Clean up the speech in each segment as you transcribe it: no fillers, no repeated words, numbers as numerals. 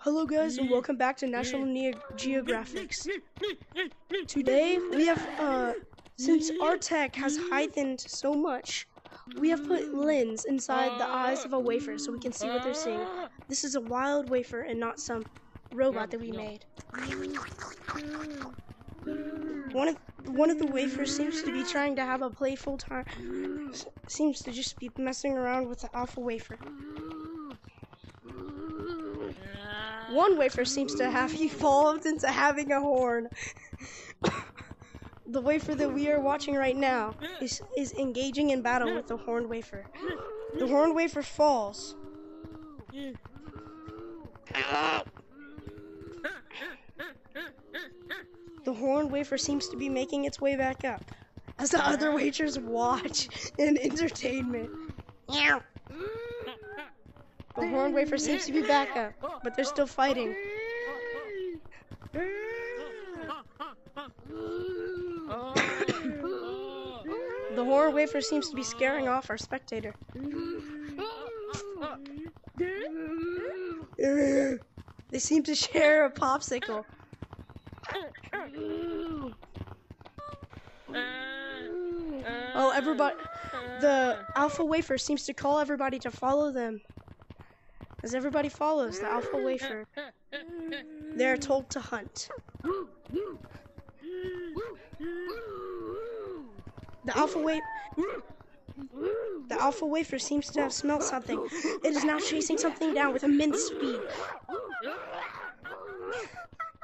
Hello guys and welcome back to National Geographics. Today we have, since our tech has heightened so much, we have put lens inside the eyes of a wafer so we can see what they're seeing. This is a wild wafer and not some robot that we made. One of the wafers seems to be trying to have a playful time, seems to just be messing around with the alpha wafer. One wafer seems to have evolved into having a horn. The wafer that we are watching right now is engaging in battle with the horned wafer. The horned wafer falls. The horned wafer seems to be making its way back up as the other wafers watch in entertainment. The horned wafer seems to be back up, but they're still fighting. The horned wafer seems to be scaring off our spectator. They seem to share a popsicle. Oh, everybody! The alpha wafer seems to call everybody to follow them. As everybody follows the alpha wafer, they are told to hunt. The alpha wafer seems to have smelled something. It is now chasing something down with immense speed.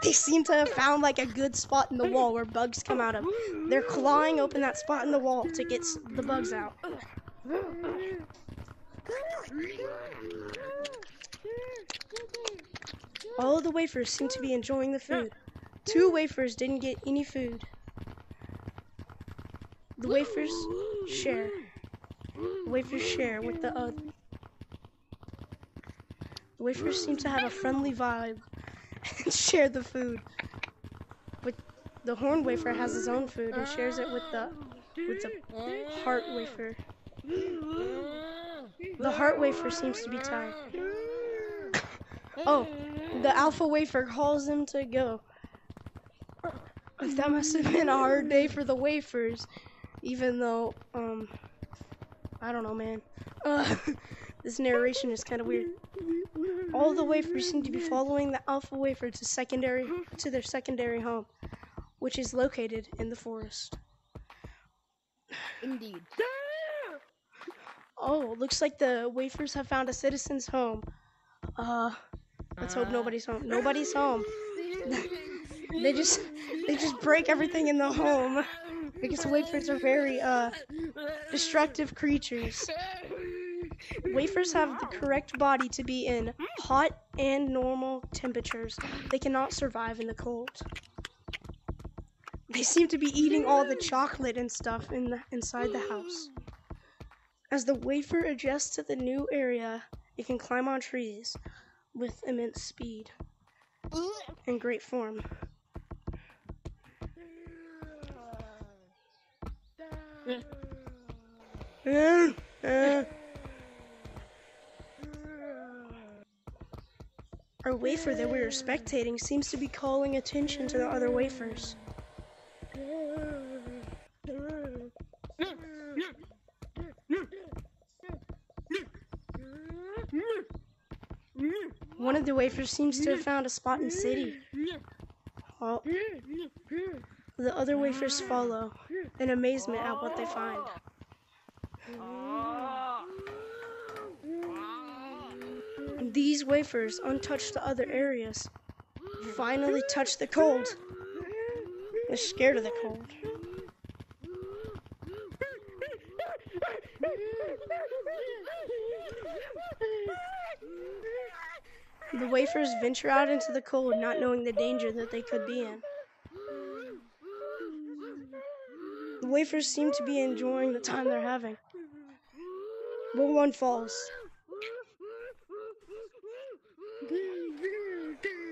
They seem to have found like a good spot in the wall where bugs come out of. They're clawing open that spot in the wall to get the bugs out. All of the wafers seem to be enjoying the food. 2 wafers didn't get any food. The wafers share. The wafers share with the other. The wafers seem to have a friendly vibe and share the food. With the horned wafer has his own food and shares it with the heart wafer. The heart wafer seems to be tired. Oh, the alpha wafer calls him to go. That must have been a hard day for the wafers, even though, I don't know, man. This narration is kind of weird. All the wafers seem to be following the alpha wafer to their secondary home, which is located in the forest. Indeed. Oh, looks like the wafers have found a citizen's home. Let's hope nobody's home. Nobody's home. They just break everything in the home because wafers are very destructive creatures. Wafers have the correct body to be in hot and normal temperatures. They cannot survive in the cold. They seem to be eating all the chocolate and stuff inside the house. As the wafer adjusts to the new area, it can climb on trees with immense speed and great form. Our wafer that we are spectating seems to be calling attention to the other wafers. One of the wafers seems to have found a spot in the city. Well, the other wafers follow in amazement at what they find. These wafers, untouched to other areas, finally touch the cold. They're scared of the cold. The wafers venture out into the cold, not knowing the danger that they could be in. The wafers seem to be enjoying the time they're having. But one falls.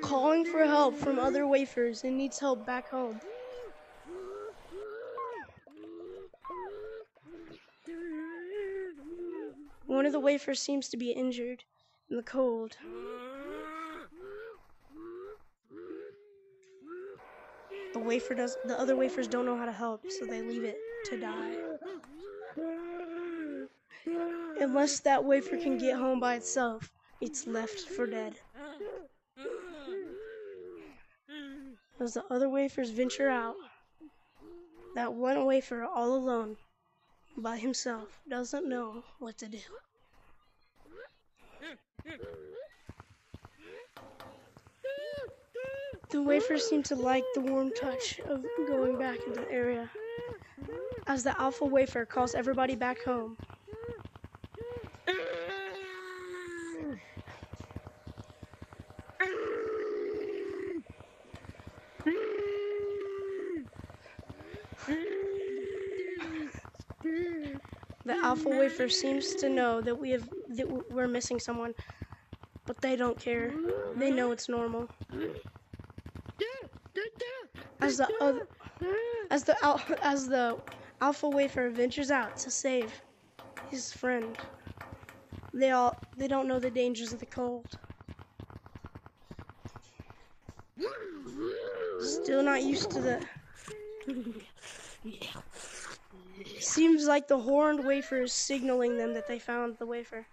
Calling for help from other wafers and needs help back home. One of the wafers seems to be injured in the cold. The other wafers don't know how to help, so they leave it to die. Unless that wafer can get home by itself, it's left for dead. As the other wafers venture out, that one wafer all alone, by himself, doesn't know what to do. The wafers seem to like the warm touch of going back into the area. As the alpha wafer calls everybody back home, the alpha wafer seems to know that we're missing someone, but they don't care. They know it's normal. As the alpha wafer ventures out to save his friend, they don't know the dangers of the cold. Still not used to the. Seems like the horned wafer is signaling them that they found the wafer.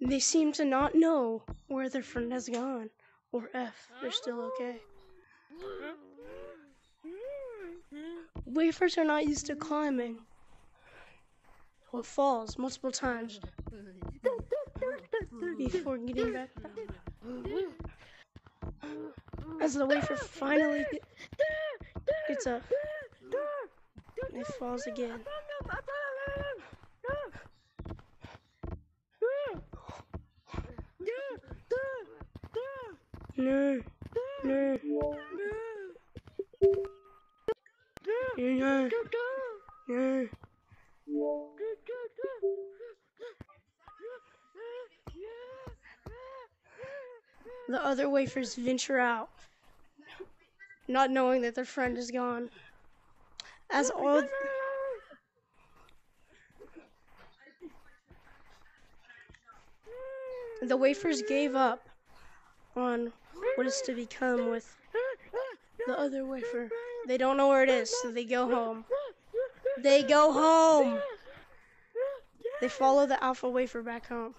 They seem to not know where their friend has gone, or if they're still okay. Wafers are not used to climbing, or falls multiple times before getting back down. As the wafer finally gets up, it falls again. No. The other wafers venture out, not knowing that their friend is gone. As all the wafers gave up on what is to become with the other wafer. They don't know where it is, so they go home. They go home! They follow the alpha wafer back home.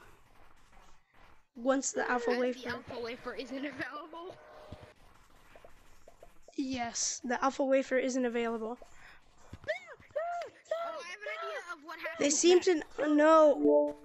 Once the alpha wafer... The alpha wafer isn't available? Yes, the alpha wafer isn't available. Oh, I have an idea of what happened. They seem to know...